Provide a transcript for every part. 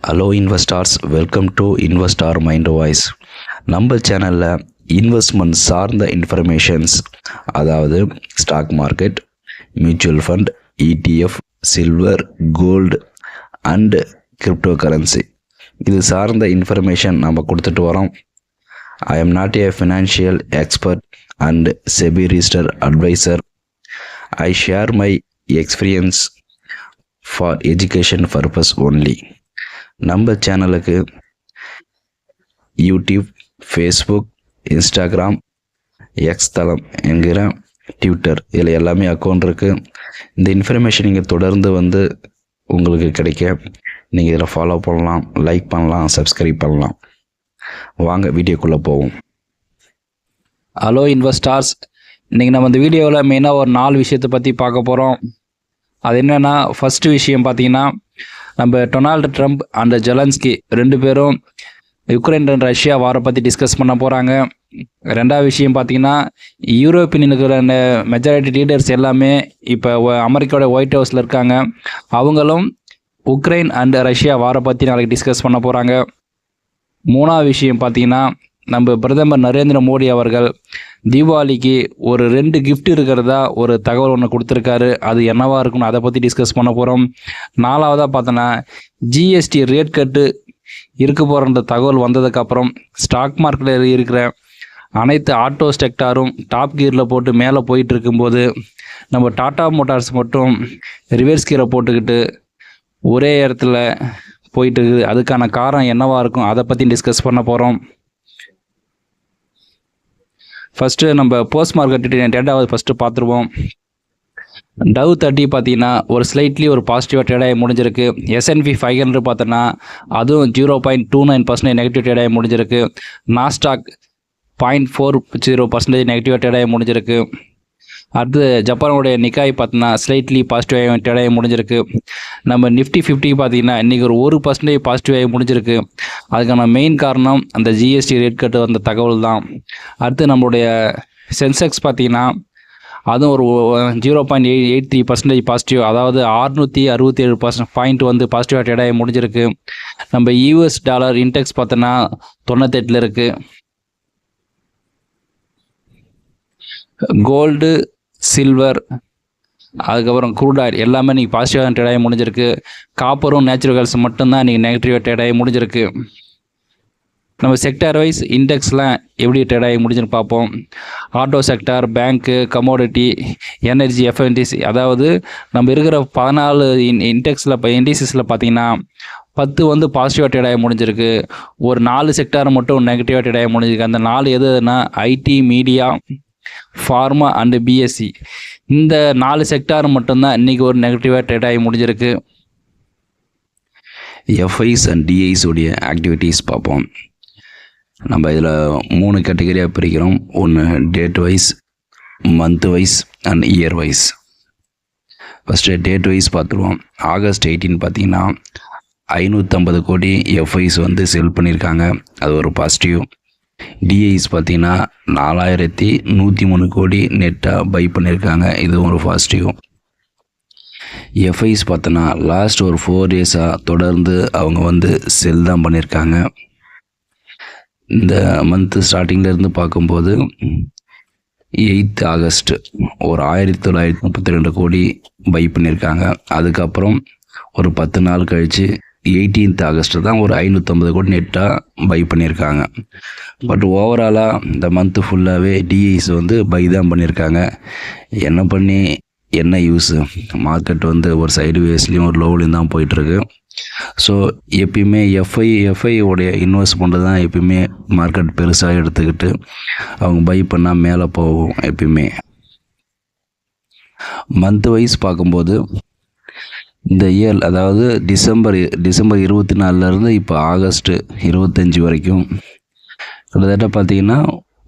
Hello investors, welcome to investor mind voice. நம்ம சேனலில் investment சார்ந்த இன்ஃபர்மேஷன்ஸ், அதாவது stock market, mutual fund, ETF, silver, gold and crypto currency இது சார்ந்த information நம்ம கொடுத்துட்டு வரோம். I am not a financial expert and SEBI registered adviser. I share my experience for education purpose only. நம்ம சேனலுக்கு யூடியூப், ஃபேஸ்புக், இன்ஸ்டாகிராம், எக்ஸ் தளம் என்கிற Twitter இதில் எல்லாமே அக்கௌண்ட் இருக்குது. இந்த இன்ஃபர்மேஷன் நீங்கள் தொடர்ந்து உங்களுக்கு கிடைக்க நீங்கள் இதில் ஃபாலோ பண்ணலாம், லைக் பண்ணலாம், சப்ஸ்கிரைப் பண்ணலாம். வாங்க வீடியோக்குள்ளே போவோம். ஹலோ இன்வெஸ்டார்ஸ், இன்றைக்கி நம்ம இந்த வீடியோவில் மெயினாக ஒரு 4 விஷயத்தை பற்றி பார்க்க போகிறோம். அது என்னென்னா, ஃபஸ்ட்டு விஷயம் பார்த்திங்கன்னா, நம்ம டொனால்டு ட்ரம்ப் அண்ட் ஜெலன்ஸ்கி 2 பேரும் யுக்ரைன் அண்ட் ரஷ்யா வாரை பற்றி டிஸ்கஸ் பண்ண போகிறாங்க. 2வது விஷயம் பார்த்திங்கன்னா, யூரோப்பியன் இருக்கிற மெஜாரிட்டி லீடர்ஸ் எல்லாமே இப்போ அமெரிக்காவோட ஒயிட் ஹவுஸில் இருக்காங்க. அவங்களும் உக்ரைன் அண்ட் ரஷ்யா வாரை பற்றி நாளைக்கு டிஸ்கஸ் பண்ண போகிறாங்க. 3வது விஷயம் பார்த்திங்கன்னா, நம்ம பிரதமர் நரேந்திர மோடி அவர்கள் தீபாவளிக்கு ஒரு 2 கிஃப்ட் இருக்கிறதா ஒரு தகவல் ஒன்று கொடுத்துருக்காரு. அது என்னவாக இருக்குன்னு அதை பற்றி டிஸ்கஸ் பண்ண போகிறோம். 4வதாக பார்த்தோன்னா, ஜிஎஸ்டி ரேட் கட்டு இருக்க போகிற தகவல் வந்ததுக்கப்புறம் ஸ்டாக் மார்க்கெட்டில் இருக்கிற அனைத்து ஆட்டோ செக்டாரும் டாப் கியரில் போட்டு மேலே போயிட்டு இருக்கும்போது, நம்ம டாடா மோட்டார்ஸ் மட்டும் ரிவர்ஸ் கியரை போட்டுக்கிட்டு ஒரே இடத்துல போயிட்டு இருக்குது. அதுக்கான காரணம் என்னவாக இருக்கும் அதை பற்றி டிஸ்கஸ் பண்ண போகிறோம். ஃபஸ்ட்டு நம்ம போஸ்ட் மார்க்கெட் டேட்டாவை ஃபஸ்ட்டு பார்த்துருவோம். டவ் 30 பார்த்தீங்கன்னா ஒரு ஸ்லைட்லி ஒரு பாசிட்டிவாக ட்ரேடாகி முடிஞ்சிருக்கு. S&P 500 பார்த்தோன்னா அதுவும் 0.29% நெகட்டிவ் ட்ரேடாகி முடிஞ்சிருக்கு. நாஸ்டாக் 0.40% நெகட்டிவாக ட்ரேடாகி முடிஞ்சிருக்கு. அடுத்து ஜப்பானுடைய நிக்காய் பார்த்தோன்னா ஸ்லைட்லி பாசிட்டிவாக ட்ரேடாகி முடிஞ்சிருக்கு. நம்ம நிஃப்டி 50 பார்த்தீங்கன்னா இன்றைக்கி ஒரு 1% பாசிட்டிவாகி முடிஞ்சிருக்கு. அதுக்கான மெயின் காரணம் அந்த ஜிஎஸ்டி ரேட் கட்டு வந்த தகவல் தான். அடுத்து நம்மளுடைய சென்செக்ஸ் பார்த்தீங்கன்னா அதுவும் ஒரு 0.83% பாசிட்டிவ், அதாவது 667 பாயிண்ட் பாசிட்டிவாக ட்ரேடாகி முடிஞ்சிருக்கு. நம்ம US டாலர் இன்டெக்ஸ் பார்த்தோன்னா 98 இருக்குது. கோல்டு, சில்வர், அதுக்கப்புறம் க்ரூட் ஆயில் எல்லாமே இன்றைக்கி பாசிட்டிவாக ட்ரேடாகி முடிஞ்சிருக்கு. காப்பரும் நேச்சுரல் கேஸ் மட்டும்தான் இன்றைக்கி நெகட்டிவாக ட்ரேடாகி முடிஞ்சிருக்கு. நம்ம செக்டார் வைஸ் இண்டெக்ஸ்லாம் எப்படி ட்ரேடாகி முடிஞ்சுன்னு பார்ப்போம். ஆட்டோ செக்டார், பேங்க்கு, கமோடிட்டி, எனர்ஜி, FNTC, அதாவது நம்ம இருக்கிற 14 இண்டெக்ஸில் இண்டிசஸில் பார்த்தீங்கன்னா 10 பாசிட்டிவாக ட்ரேடாகி முடிஞ்சிருக்கு. ஒரு 4 செக்டார் மட்டும் நெகட்டிவாக ட்ரேடாகி முடிஞ்சிருக்கு. அந்த 4 எதுனா IT, media, pharma and BSE. இந்த 4 செக்டார் மட்டும்தான் இன்றைக்கி ஒரு நெகட்டிவாக ட்ரேடாகி முடிஞ்சிருக்கு. FIs அண்ட் DIs உடைய ஆக்டிவிட்டீஸ் பார்ப்போம். நம்ம இதில் 3 கேட்டகரியாக பிரிக்கிறோம். ஒன்று date wise, month wise and year wise. First date wise பார்த்துருவோம். ஆகஸ்ட் 18 பார்த்திங்கன்னா 550 கோடி FIs செல் பண்ணியிருக்காங்க. அது ஒரு பாசிட்டிவ். DIs பார்த்திங்கன்னா 4103 கோடி நெட்டாக பை பண்ணியிருக்காங்க. இது ஒரு பாசிட்டிவ். FIs பார்த்தோன்னா லாஸ்ட் ஒரு 4 டேஸாக தொடர்ந்து அவங்க செல் தான் பண்ணியிருக்காங்க. இந்த மந்த்து ஸ்டார்டிங்லேருந்து பார்க்கும்போது 8 ஆகஸ்ட் ஒரு 1932 கோடி பை பண்ணியிருக்காங்க. அதுக்கப்புறம் ஒரு 10 நாள் கழித்து 18 ஆகஸ்ட் தான் ஒரு 550 கோடி நெட்டாக பை பண்ணியிருக்காங்க. பட் ஓவராலாக இந்த மந்த்து ஃபுல்லாகவே DIs பை தான் பண்ணியிருக்காங்க. என்ன பண்ணி என்ன யூஸு? மார்க்கெட் ஒரு சைடு வேஸ்லேயும் ஒரு லோவ்லையும் தான் போயிட்டுருக்கு. ஸோ எப்பயுமே FI உடைய இன்வெஸ்ட் பண்ணுறது தான் எப்பயுமே மார்க்கெட் பெருசாக எடுத்துக்கிட்டு அவங்க பை பண்ணால் மேலே போகும். எப்பயுமே மந்த் வைஸ் பார்க்கும்போது இந்த இயர், அதாவது டிசம்பர் 24 இப்போ ஆகஸ்ட் 25 வரைக்கும் கிட்டத்தட்ட பார்த்திங்கன்னா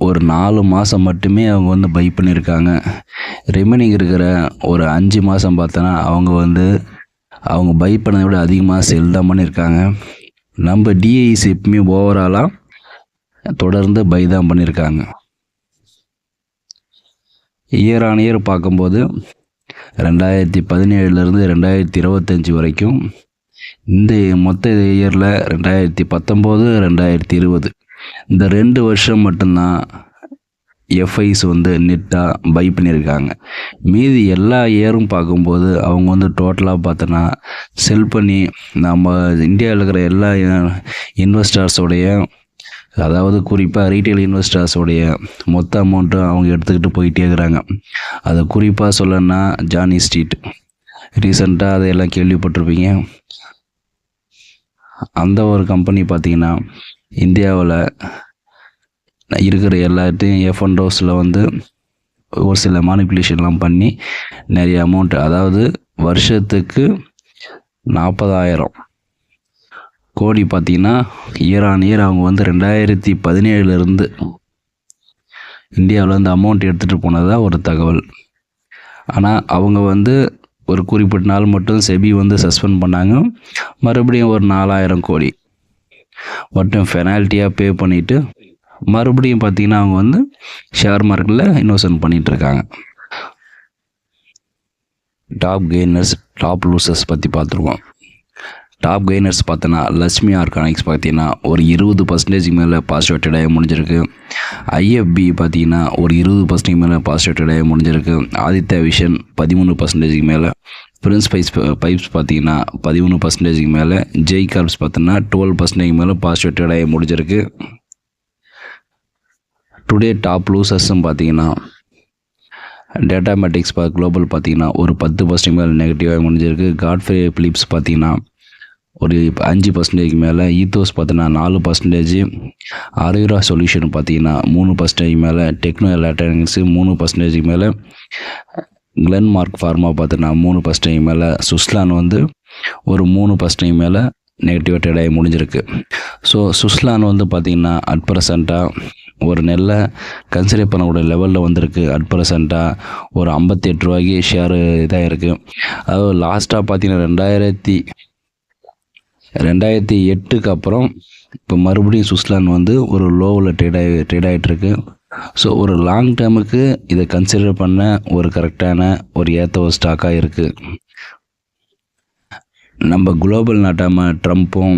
ஒரு 4 மாதம் மட்டுமே அவங்க பை பண்ணியிருக்காங்க. ரிமைனிங் இருக்கிற ஒரு 5 மாதம் பார்த்தோன்னா அவங்க பை பண்ணதை விட அதிகமாக செல் தான் பண்ணியிருக்காங்க. நம்ம DIs எப்பவுமே ஓவராலாக தொடர்ந்து பை தான் பண்ணியிருக்காங்க. இயர் ஆன் இயர் பார்க்கும்போது 2017 2025 வரைக்கும் இந்த மொத்த இயரில் 2019 2020 இந்த 2 வருஷம் மட்டும்தான் எஃப்ஐஸ் வந்து நெட்டாக பை பண்ணியிருக்காங்க. மீதி எல்லா இயரும் பார்க்கும்போது அவங்க வந்து டோட்டலாக பார்த்தோன்னா செல் பண்ணி நம்ம இந்தியாவில் இருக்கிற எல்லா இன்வெஸ்டர்ஸோடைய, அதாவது குறிப்பாக ரீட்டைல் இன்வெஸ்டர்ஸோடைய மொத்த அமௌண்ட்டும் அவங்க எடுத்துக்கிட்டு போயிட்டே இருக்கிறாங்க. அதை குறிப்பாக சொல்லணும்னா ஜானி ஸ்ட்ரீட், ரீசெண்டாக அதையெல்லாம் கேள்விப்பட்டிருப்பீங்க. அந்த ஒரு கம்பெனி பார்த்திங்கன்னா இந்தியாவில் இருக்கிற எல்லாத்தையும் எஃப்1 ஹவுஸில் வந்து ஒரு சில மானிப்புலேஷன்லாம் பண்ணி நிறைய அமௌண்ட், அதாவது வருஷத்துக்கு 40,000 கோடி பார்த்திங்கன்னா இயர் ஆன் இயர் அவங்க வந்து 2017 இந்தியாவில் வந்து அமௌண்ட் எடுத்துகிட்டு போனதாக ஒரு தகவல். ஆனால் அவங்க வந்து ஒரு குறிப்பிட்ட நாள் மட்டும் செபி வந்து சஸ்பெண்ட் பண்ணாங்க. மறுபடியும் ஒரு 4,000 கோடி மட்டும் பெனால்ட்டியாக பே பண்ணிவிட்டு மறுபடியும் பார்த்திங்கன்னா அவங்க வந்து ஷேர் மார்க்கெட்டில் இன்வெஸ்ட்மெண்ட் பண்ணிகிட்ருக்காங்க. டாப் கெய்னர்ஸ் டாப் லூசர்ஸ் பற்றி பார்த்துருவோம். டாப் கெய்னர்ஸ் பார்த்தோன்னா லட்சுமி ஆர்கானிக்ஸ் பார்த்தீங்கன்னா ஒரு 20% மேலே பாசிட்டிவ் ட்ரேடாக முடிஞ்சிருக்கு. ஐஎஃப்பி பார்த்தீங்கன்னா ஒரு 20% மேலே பாசிட்டிவ் ட்ரேடாக முடிஞ்சிருக்கு. ஆதித்யா விஷன் 13% மேலே, பிரின்ஸ் பைப்ஸ் பார்த்தீங்கன்னா 13% மேலே, ஜெய் கார்ப்ஸ் பார்த்தீங்கன்னா 12% மேலே பாசிட்டிவ் ட்ரேடாக முடிஞ்சிருக்கு. டுடே டாப் லூசர்ஸும் பார்த்தீங்கன்னா டேட்டா மேட்டிக்ஸ் குளோபல் பார்த்தீங்கன்னா ஒரு 10% மேலே நெகட்டிவாக முடிஞ்சிருக்கு. காட்ஃப்ரே பிலிப்ஸ் பார்த்தீங்கன்னா ஒரு 5% மேலே, ஈத்தோஸ் பார்த்தீங்கன்னா 4%, ஆரோரா சொல்யூஷன் பார்த்தீங்கன்னா 3% மேலே, டெக்னோ எலக்ட்ரானிக்ஸ் 3% மேலே, கிளென்மார்க் ஃபார்மா பார்த்தீங்கன்னா 3% மேலே, சுஸ்லான் வந்து ஒரு 3% மேலே நெகட்டிவ் ட்ரேட் ஆகி முடிஞ்சிருக்கு. ஸோ சுஸ்லான் வந்து பார்த்திங்கன்னா அட் ப்ரெசண்ட்டாக ஒரு நல்ல கன்சிடர் பண்ணக்கூடிய லெவலில் வந்திருக்கு. அட் ப்ரெசண்ட்டாக ஒரு 58 ரூபாய்க்கு ஷேரு இதாக இருக்குது. அதாவது லாஸ்ட்டாக பார்த்தீங்கன்னா 2008 அப்புறம் இப்போ மறுபடியும் சுஸ்லான் வந்து ஒரு லோவில் ட்ரேட் ஆகிட்டுருக்கு. ஸோ ஒரு லாங் டேர்முக்கு இதை கன்சிடர் பண்ண ஒரு கரெக்டான ஒரு ஏற்ற ஒரு ஸ்டாக்காக இருக்குது. நம்ம குளோபல் நாட்டாம ட்ரம்ப்பும்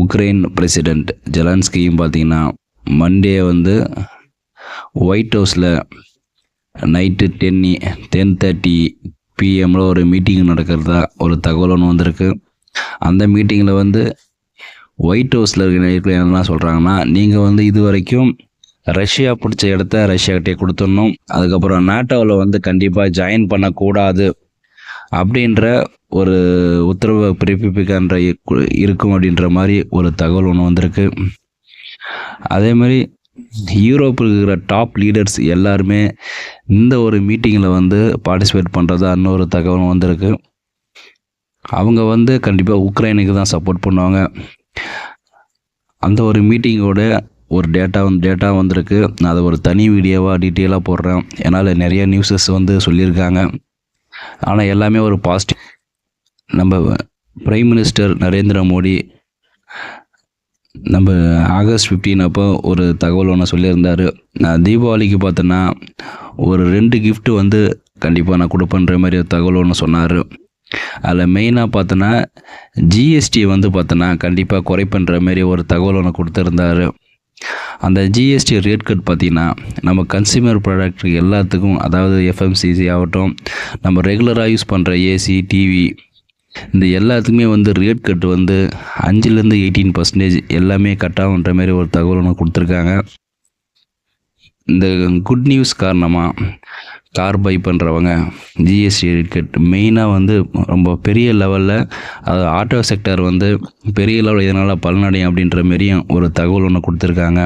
உக்ரைன் பிரசிடெண்ட் ஜெலன்ஸ்கியும் பார்த்திங்கன்னா மண்டே வந்து ஒயிட் ஹவுஸில் நைட்டு 10:30 PM ஒரு மீட்டிங் நடக்கிறதா ஒரு தகவல் ஒன்று வந்திருக்கு. அந்த மீட்டிங்கில் வந்து ஒயிட் ஹவுஸில் இருக்கிற என்ன சொல்கிறாங்கன்னா, நீங்கள் வந்து இது வரைக்கும் ரஷ்யா பிடிச்ச இடத்த ரஷ்யாக்கிட்டே கொடுத்துடணும், அதுக்கப்புறம் நாட்டோவில் வந்து கண்டிப்பாக ஜாயின் பண்ணக்கூடாது அப்படின்ற ஒரு உத்தரவு பிறப்பிக்கின்ற இருக்கும் அப்படின்ற மாதிரி ஒரு தகவல் ஒன்று வந்திருக்கு. அதே மாதிரி யூரோப்பில் இருக்கிற டாப் லீடர்ஸ் எல்லாருமே இந்த ஒரு மீட்டிங்கில் வந்து பார்ட்டிசிபேட் பண்ணுறதா இன்னொரு தகவல் வந்திருக்கு. அவங்க வந்து கண்டிப்பாக உக்ரைனுக்கு தான் சப்போர்ட் பண்ணுவாங்க. அந்த ஒரு மீட்டிங்கோட ஒரு டேட்டா வந்திருக்கு. நான் அதை ஒரு தனி வீடியோவாக டீட்டெயிலாக போடுறேன். என்னால் நிறைய நியூஸஸ் வந்து சொல்லியிருக்காங்க. ஆனால் எல்லாமே ஒரு பாசிட்டிவ். நம்ம பிரைம் மினிஸ்டர் நரேந்திர மோடி நம்ம ஆகஸ்ட் 15 அப்போ ஒரு தகவல் ஒன்று சொல்லியிருந்தார். நான் தீபாவளிக்கு பார்த்தோன்னா ஒரு 2 gift வந்து கண்டிப்பாக நான் கொடுப்பேன்ற மாதிரி ஒரு தகவல் ஒன்று சொன்னார். அதில் மெயினாக பார்த்தோன்னா ஜிஎஸ்டி வந்து பார்த்தோன்னா கண்டிப்பாக குறைப்புன்ற மாதிரி ஒரு தகவல் ஒன்று கொடுத்துருந்தாரு. அந்த ஜிஎஸ்டி ரேட் கட் பார்த்திங்கன்னா நம்ம கன்சியூமர் ப்ராடக்ட் எல்லாத்துக்கும், அதாவது எஃப்எம்சிசி ஆகட்டும், நம்ம ரெகுலராக யூஸ் பண்ணுற ஏசி, டிவி, இந்த எல்லாத்துக்குமே வந்து ரேட் கட் வந்து 5% 18% எல்லாமே கட் ஆகுன்ற மாதிரி ஒரு தகவல் ஒன்று கொடுத்துருக்காங்க. இந்த குட் நியூஸ் காரணமாக கார் பை பண்ணுறவங்க ஜிஎஸ்டி ரேட் கட் மெயினாக வந்து ரொம்ப பெரிய லெவலில், அதாவது ஆட்டோ செக்டர் வந்து பெரிய லெவலில் இதனால் பலனடையும் அப்படின்ற மாரியும் ஒரு தகவல் ஒன்று கொடுத்துருக்காங்க.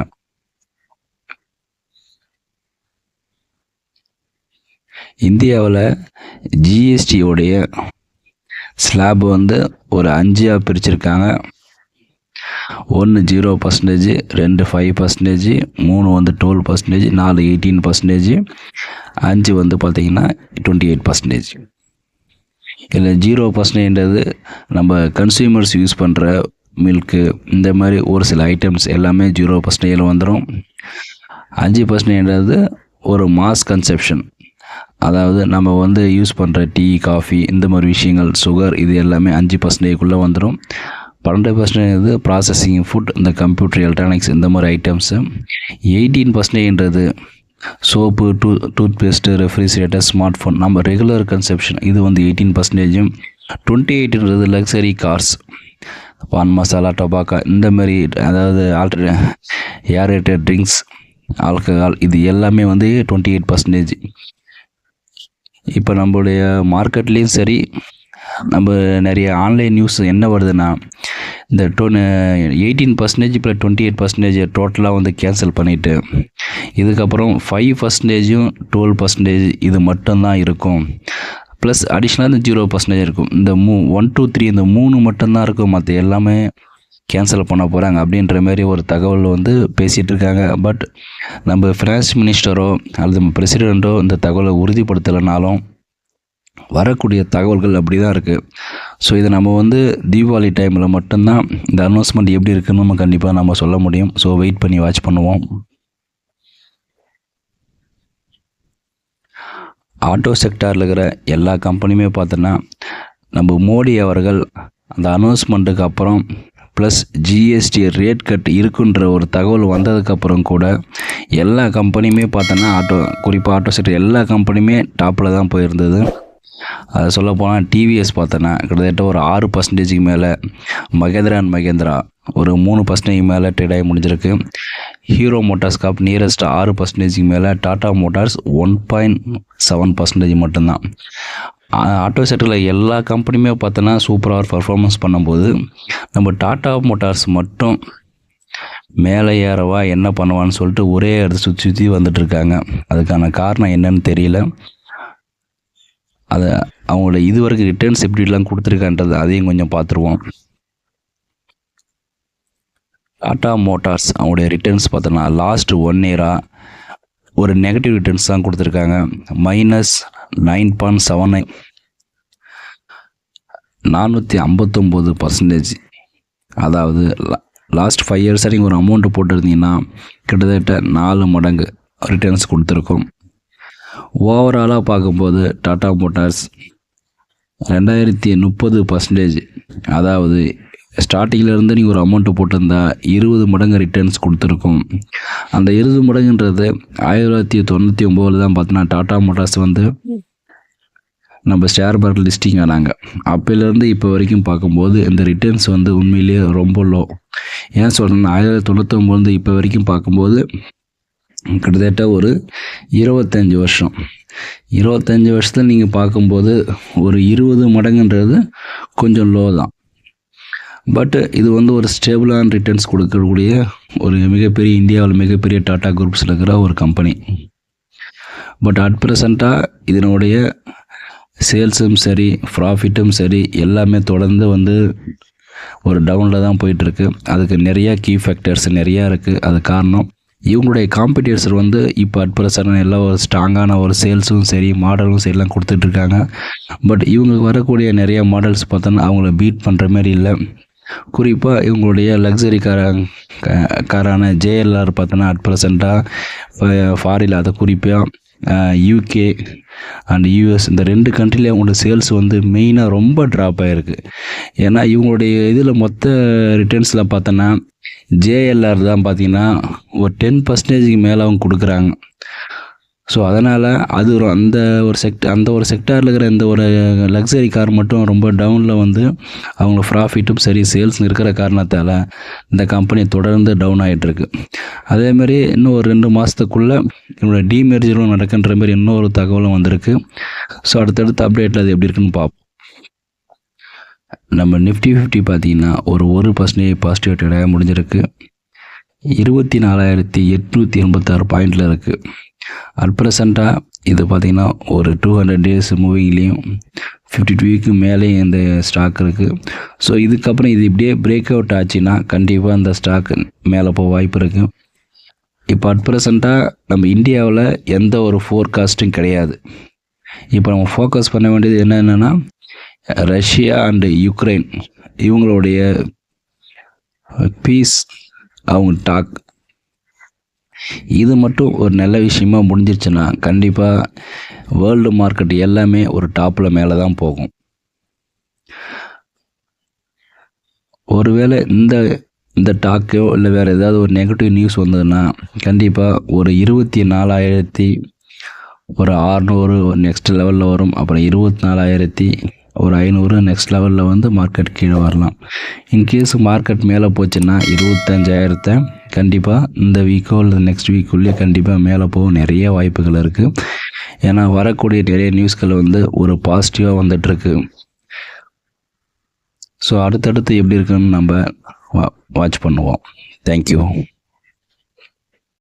இந்தியாவில் ஜிஎஸ்டியோடைய ஸ்லாப் வந்து ஒரு 5 பிரிச்சிருக்காங்க. 1 0%, 2 5%, 3 வந்து 12%, 4 18%, 5 வந்து பார்த்திங்கன்னா 28%. இதில் 0%ன்றது நம்ம கன்சியூமர்ஸ் யூஸ் பண்ணுற மில்க்கு, இந்த மாதிரி ஒரு சில ஐட்டம்ஸ் எல்லாமே 0% வந்துடும். 5%ன்றது ஒரு மாஸ் கன்செப்ஷன், அதாவது நம்ம வந்து யூஸ் பண்ணுற டீ, காஃபி இந்த மாதிரி விஷயங்கள், சுகர் இது எல்லாமே 5% வந்துடும். 12% இது ப்ராசஸிங் ஃபுட், இந்த கம்ப்யூட்டர், எலக்ட்ரானிக்ஸ் இந்த மாதிரி ஐட்டம்ஸு. 18%ன்றது soap, toothpaste, refrigerator, smart phone, நம்ம ரெகுலர் கன்சப்ஷன் இது வந்து 18%. 28ன்றது luxury cars, pan masala, tobacco இந்த மாதிரி, அதாவது ஏரேட்டட் ட்ரிங்க்ஸ், ஆல்கஹால் இது எல்லாமே வந்து 28%. இப்போ நம்மளுடைய மார்க்கெட்லேயும் சரி, நம்ம நிறைய ஆன்லைன் நியூஸ் என்ன வருதுன்னா, இந்த 18% இப்போ 28% டோட்டலாக வந்து கேன்சல் பண்ணிவிட்டு, இதுக்கப்புறம் 5%, 12% இது மட்டும்தான் இருக்கும். ப்ளஸ் அடிஷ்னலாக இந்த 0% இருக்கும். இந்த 1, 2, 3 இந்த 3 மட்டும்தான் இருக்கும். மற்ற எல்லாமே கேன்சல் பண்ண போகிறாங்க அப்படின்ற மாதிரி ஒரு தகவல் வந்து பேசிகிட்டு இருக்காங்க. பட் நம்ம ஃபினான்ஸ் மினிஸ்டரோ அல்லது நம்ம பிரசிடெண்ட்டோ இந்த தகவலை உறுதிப்படுத்தலைனாலும் வரக்கூடிய தகவல்கள் அப்படி தான் இருக்குது. ஸோ இதை நம்ம வந்து தீபாவளி டைமில் மட்டும்தான் இந்த அனௌன்ஸ்மெண்ட் எப்படி இருக்குன்னு நம்ம கண்டிப்பாக நம்ம சொல்ல முடியும். ஸோ வெயிட் பண்ணி வாட்ச் பண்ணுவோம். ஆட்டோ செக்டாரில் இருக்கிற எல்லா கம்பெனியுமே பார்த்தோன்னா, நம்ம மோடி அவர்கள் அந்த அனௌன்ஸ்மெண்ட்டுக்கு அப்புறம் ப்ளஸ் ஜிஎஸ்டி ரேட் கட் இருக்குன்ற ஒரு தகவல் வந்ததுக்கப்புறம் கூட எல்லா கம்பெனியுமே பார்த்தோன்னா, குறிப்பாக ஆட்டோ செக்டர் எல்லா கம்பெனியுமே டாப்பில் தான் போயிருந்தது. அதை சொல்லப்போனால் டிவிஎஸ் பார்த்தோன்னா கிட்டத்தட்ட ஒரு 6%க்கு மேலே, மகேந்திரா ஒரு 3% மேலே ட்ரேட் ஆகி முடிஞ்சிருக்கு. ஹீரோ மோட்டார்ஸ் காப் நியரஸ்ட் 6%க்கு மேலே, டாடா மோட்டார்ஸ் 1.7% மட்டும்தான். ஆட்டோ செக்டரில் எல்லா கம்பெனியுமே பார்த்தோன்னா சூப்பராக பர்ஃபார்மன்ஸ் பண்ணும்போது, நம்ம டாடா மோட்டார்ஸ் மட்டும் மேலே ஏறவா என்ன பண்ணுவான்னு சொல்லிட்டு ஒரே இடத்த சுற்றி வந்துட்டுருக்காங்க. அதுக்கான காரணம் என்னன்னு தெரியல. அதை அவங்களோட இதுவரைக்கும் ரிட்டர்ன்ஸ் எப்படிலாம் கொடுத்துருக்கான்றது அதையும் கொஞ்சம் பார்த்துருவோம். டாடா மோட்டார்ஸ் அவங்களுடைய ரிட்டர்ன்ஸ் பார்த்தோன்னா லாஸ்ட் 1 இயராக ஒரு நெகட்டிவ் ரிட்டர்ன்ஸ் தான் கொடுத்துருக்காங்க. -9.79, 459%. அதாவது லாஸ்ட் 5 இயர்ஸ் நீங்கள் ஒரு அமௌண்ட்டு போட்டிருந்தீங்கன்னா கிட்டத்தட்ட 4 மடங்கு ரிட்டர்ன்ஸ் கொடுத்துருக்கோம். ஓவராலாக பார்க்கும்போது டாடா மோட்டார்ஸ் 2030%, அதாவது ஸ்டார்டிங்கிலேருந்து நீங்கள் ஒரு அமௌண்ட்டு போட்டிருந்தா 20 மடங்கு ரிட்டர்ன்ஸ் கொடுத்துருக்கோம். அந்த 20 மடங்குன்றது 1999 தான் பார்த்தோன்னா டாடா மோட்டார்ஸ் வந்து நம்ம ஷேர் மார்க்கெட் லிஸ்டிங் ஆனாங்க. அப்போலேருந்து இப்போ வரைக்கும் பார்க்கும்போது இந்த ரிட்டர்ன்ஸ் வந்து உண்மையிலேயே ரொம்ப லோ. ஏன் சொல்கிறேன்னா 1999 இப்போ வரைக்கும் பார்க்கும்போது கிட்டத்தட்ட ஒரு 25 வருஷம். 25 வருஷத்தில் நீங்கள் பார்க்கும்போது ஒரு 20 மடங்குன்றது கொஞ்சம் லோ தான். பட் இது வந்து ஒரு ஸ்டேபிளான ரிட்டர்ன்ஸ் கொடுக்கக்கூடிய ஒரு மிகப்பெரிய, இந்தியாவில் மிகப்பெரிய டாடா குரூப்ஸில் இருக்கிற ஒரு கம்பெனி. பட் அட் ப்ரெசண்ட்டாக இதனுடைய சேல்ஸும் சரி, ப்ராஃபிட்டும் சரி எல்லாமே தொடர்ந்து வந்து ஒரு டவுனில் தான் போயிட்டுருக்கு. அதுக்கு நிறையா கீ ஃபேக்டர்ஸ் நிறையா இருக்குது. அது காரணம் இவங்களுடைய காம்படிட்டர்ஸ் வந்து இப்போ அட் ப்ரெசன்ட் எல்லாம் ஒரு ஸ்ட்ராங்கான ஒரு சேல்ஸும் சரி, மாடலும் சரி எல்லாம் கொடுத்துட்ருக்காங்க. பட் இவங்களுக்கு வரக்கூடிய நிறைய மாடல்ஸ் பார்த்தோன்னா அவங்கள பீட் பண்ணுற மாதிரி இல்லை. குறிப்பாக இவங்களுடைய லக்ஸரி காரான ஜேஎல்ஆர் பார்த்தோன்னா அட் ப்ரெசண்ட்டாக ஃபாரினில், அதை குறிப்பாக யூகே அண்ட் யூஎஸ் இந்த 2 கண்ட்ரிலேயும் அவங்களோட சேல்ஸ் வந்து மெயினாக ரொம்ப ட்ராப் ஆகிருக்கு. ஏன்னா இவங்களுடைய இதில் மொத்த ரிட்டர்ன்ஸில் பார்த்தோன்னா ஜேஎல்ஆர் தான் பார்த்திங்கன்னா ஒரு 10%க்கு மேலே அவங்க கொடுக்குறாங்க. ஸோ அதனால் அது அந்த ஒரு செக்டாரில் இருக்கிற இந்த ஒரு லக்ஸரி கார் மட்டும் ரொம்ப டவுனில் வந்து அவங்க ப்ராஃபிட்டும் சரி, சேல்ஸ் இருக்கிற காரணத்தால் இந்த கம்பெனி தொடர்ந்து டவுன் ஆகிட்டுருக்கு. அதேமாதிரி இன்னும் ஒரு 2 மாதத்துக்குள்ளே என்னோடய டீமெர்ஜரும் நடக்கின்ற மாதிரி இன்னொரு தகவலும் வந்திருக்கு. ஸோ அடுத்தடுத்த அப்டேட்டில் அது எப்படி இருக்குன்னு பார்ப்போம். நம்ம நிஃப்டி 50 பார்த்திங்கன்னா ஒரு 1% பாசிட்டிவ் ட்ரேடாக முடிஞ்சிருக்கு. 24,886 பாயிண்டில் இருக்குது. அட் ப்ரெசண்ட்டாக இது பார்த்திங்கன்னா ஒரு 200 டேஸ் மூவிங்லேயும் 52 மேலேயும் இந்த ஸ்டாக் இருக்குது. ஸோ இதுக்கப்புறம் இது இப்படியே பிரேக் அவுட் ஆச்சுன்னா கண்டிப்பாக இந்த ஸ்டாக் மேலே போக வாய்ப்பு இருக்குது. இப்போ அட் ப்ரெசண்ட்டாக நம்ம இந்தியாவில் எந்த ஒரு ஃபோர்காஸ்ட்டும் கிடையாது. இப்போ நம்ம ஃபோக்கஸ் பண்ண வேண்டியது என்னென்னா ரஷ்யா அண்டு யுக்ரைன் இவங்களுடைய பீஸ், அவங்க டாக், இது மட்டும் ஒரு நல்ல விஷயமா முடிஞ்சிருச்சுன்னா கண்டிப்பாக வேர்ல்டு மார்க்கெட் எல்லாமே ஒரு டாப்பில் மேலே தான் போகும். ஒருவேளை இந்த டாக்கோ இல்லை வேறு ஏதாவது ஒரு நெகட்டிவ் நியூஸ் வந்ததுன்னா கண்டிப்பாக ஒரு 24,600 நெக்ஸ்ட் லெவலில் வரும். அப்புறம் 24,500 நெக்ஸ்ட் லெவலில் வந்து மார்க்கெட் கீழே வரலாம். இன்கேஸ் மார்க்கெட் மேலே போச்சுன்னா 25,000 கண்டிப்பாக இந்த வீக்கோ இல்லை நெக்ஸ்ட் வீக்குள்ளேயே கண்டிப்பாக மேலே போக நிறைய வாய்ப்புகள் இருக்குது. ஏன்னா வரக்கூடிய நிறைய நியூஸ்கள் வந்து ஒரு பாசிட்டிவாக வந்துட்டுருக்கு. ஸோ அடுத்தடுத்து எப்படி இருக்குன்னு நம்ம வாட்ச் பண்ணுவோம். தேங்க்யூ.